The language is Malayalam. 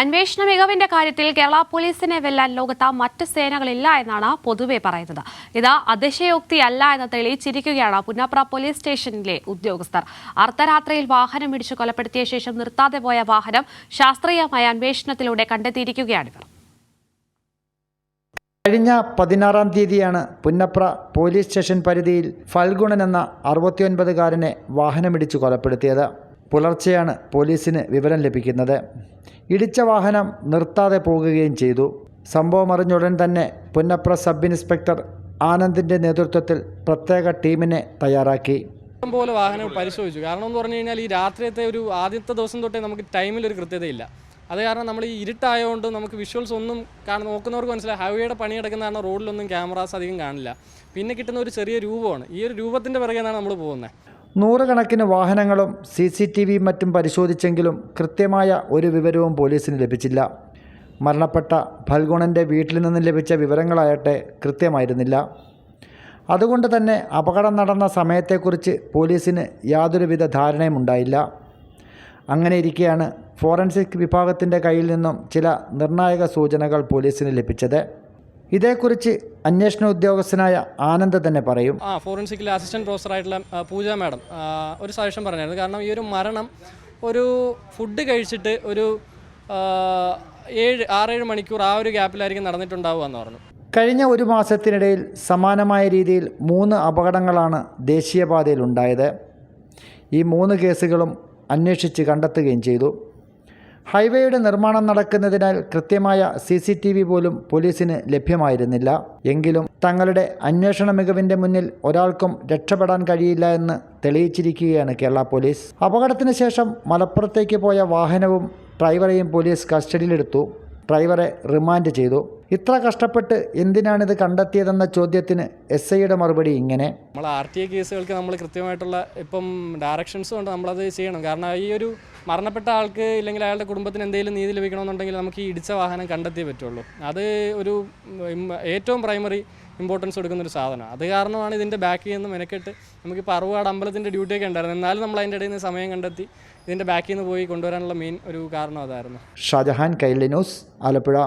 അന്വേഷണ മികവിന്റെ കാര്യത്തിൽ കേരള പോലീസിനെ വെല്ലാൻ ലോകത്ത് മറ്റ് സേനകളില്ല എന്നാണ് പൊതുവെ പറയുന്നത്. ഇത് അതിശയോക്തിയല്ല എന്ന് തെളിയിച്ചിരിക്കുകയാണ് പുന്നപ്ര പോലീസ് സ്റ്റേഷനിലെ ഉദ്യോഗസ്ഥർ. അർദ്ധരാത്രിയിൽ വാഹനം ഇടിച്ചു കൊലപ്പെടുത്തിയ ശേഷം നിർത്താതെ പോയ വാഹനം ശാസ്ത്രീയമായ അന്വേഷണത്തിലൂടെ കണ്ടെത്തിയിരിക്കുകയാണിവർ. കഴിഞ്ഞ 16-ാം തീയതിയാണ് പുന്നപ്ര പോലീസ് സ്റ്റേഷൻ പരിധിയിൽ ഫൽഗുണൻ എന്ന 69-കാരനെ വാഹനമിടിച്ചു കൊലപ്പെടുത്തിയത്. പുലർച്ചെയാണ് പോലീസിന് വിവരം ലഭിക്കുന്നത്. ഇടിച്ച വാഹനം നിർത്താതെ പോകുകയും ചെയ്തു. സംഭവം അറിഞ്ഞുടൻ തന്നെ പുന്നപ്ര സബ് ഇൻസ്പെക്ടർ ആനന്ദിൻ്റെ നേതൃത്വത്തിൽ പ്രത്യേക ടീമിനെ തയ്യാറാക്കി. പോലെ വാഹനം പരിശോധിച്ചു. കാരണം എന്ന് പറഞ്ഞു കഴിഞ്ഞാൽ ഈ രാത്രിയത്തെ ആദ്യത്തെ ദിവസം തൊട്ടേ നമുക്ക് ടൈമിലൊരു കൃത്യതയില്ല. അത് കാരണം നമ്മൾ ഈ ഇരുട്ടായതുകൊണ്ട് നമുക്ക് വിഷ്വൽസ് ഒന്നും നോക്കുന്നവർക്ക് മനസ്സിലായി. ഹൈവേയുടെ പണി കിടക്കുന്ന കാരണം റോഡിലൊന്നും ക്യാമറാസ് അധികം കാണില്ല. പിന്നെ കിട്ടുന്ന ഒരു ചെറിയ രൂപമാണ്. ഈ ഒരു രൂപത്തിൻ്റെ പിറകെയാണ് നമ്മൾ പോകുന്നത്. നൂറുകണക്കിന് വാഹനങ്ങളും CCTV മറ്റും പരിശോധിച്ചെങ്കിലും കൃത്യമായ ഒരു വിവരവും പോലീസിന് ലഭിച്ചില്ല. മരണപ്പെട്ട ഫൽഗുണൻ്റെ വീട്ടിൽ നിന്നും ലഭിച്ച വിവരങ്ങളാകട്ടെ കൃത്യമായിരുന്നില്ല. അതുകൊണ്ട് തന്നെ അപകടം നടന്ന സമയത്തെക്കുറിച്ച് പോലീസിന് യാതൊരുവിധ ധാരണയും ഉണ്ടായില്ല. അങ്ങനെയിരിക്കെയാണ് ഫോറൻസിക് വിഭാഗത്തിൻ്റെ കയ്യിൽ നിന്നും ചില നിർണായക സൂചനകൾ പോലീസിന് ലഭിച്ചത്. ഇതേക്കുറിച്ച് അന്വേഷണ ഉദ്യോഗസ്ഥനായ ആനന്ദ് തന്നെ പറയും. ഫോറൻസിക്കിലെ അസിസ്റ്റൻറ്റ് പ്രൊഫസറായിട്ടുള്ള പൂജ മാഡം ഒരു സജഷൻ പറഞ്ഞായിരുന്നു. കാരണം ഈ ഒരു മരണം ഒരു ഫുഡ് കഴിച്ചിട്ട് ഒരു 6-7 മണിക്കൂർ ആ ഒരു ഗ്യാപ്പിലായിരിക്കും നടന്നിട്ടുണ്ടാവുക എന്ന് പറഞ്ഞു. കഴിഞ്ഞ ഒരു മാസത്തിനിടയിൽ സമാനമായ രീതിയിൽ 3 അപകടങ്ങളാണ് ദേശീയപാതയിൽ ഉണ്ടായത്. ഈ 3 കേസുകളും അന്വേഷിച്ച് കണ്ടെത്തുകയും ചെയ്തു. ഹൈവേയുടെ നിർമ്മാണം നടക്കുന്നതിനാൽ കൃത്യമായ CCTV പോലും പോലീസിന് ലഭ്യമായിരുന്നില്ല. എങ്കിലും തങ്ങളുടെ അന്വേഷണ മികവിൻ്റെ മുന്നിൽ ഒരാൾക്കും രക്ഷപ്പെടാൻ കഴിയില്ല എന്ന് തെളിയിച്ചിരിക്കുകയാണ് കേരള പോലീസ്. അപകടത്തിന് ശേഷം മലപ്പുറത്തേക്ക് പോയ വാഹനവും ഡ്രൈവറെയും പോലീസ് കസ്റ്റഡിയിലെടുത്തു. ഡ്രൈവറെ റിമാൻഡ് ചെയ്തു. ഇത്ര കഷ്ടപ്പെട്ട് എന്തിനാണിത് കണ്ടെത്തിയതെന്ന ചോദ്യത്തിന് SIയുടെ മറുപടി ഇങ്ങനെ: നമ്മൾ RTA കേസുകൾക്ക് നമ്മൾ കൃത്യമായിട്ടുള്ള ഡയറക്ഷൻസ് കൊണ്ട് നമ്മളത് ചെയ്യണം. കാരണം ഈ ഒരു മരണപ്പെട്ട ആൾക്ക് ഇല്ലെങ്കിൽ അയാളുടെ കുടുംബത്തിന് എന്തെങ്കിലും നീതി ലഭിക്കണമെന്നുണ്ടെങ്കിൽ നമുക്ക് ഈ ഇടിച്ച വാഹനം കണ്ടെത്തിയേ പറ്റുള്ളൂ. അത് ഒരു ഏറ്റവും പ്രൈമറി ഇമ്പോർട്ടൻസ് കൊടുക്കുന്നൊരു സാധനമാണ്. അത് കാരണമാണ് ഇതിൻ്റെ ബാക്കിൽ നിന്ന് മെനക്കെട്ട് നമുക്കിപ്പോൾ അറുവാട് അമ്പലത്തിൻ്റെ ഡ്യൂട്ടിയൊക്കെ ഉണ്ടായിരുന്നു. എന്നാലും നമ്മൾ അതിൻ്റെ ഇടയിൽ നിന്ന് സമയം കണ്ടെത്തി ഇതിൻ്റെ ബാക്കിൽ നിന്ന് പോയി കൊണ്ടുവരാനുള്ള മെയിൻ ഒരു കാരണം അതായിരുന്നു. ഷാജഹാൻ, കൈരളി ന്യൂസ്, ആലപ്പുഴ.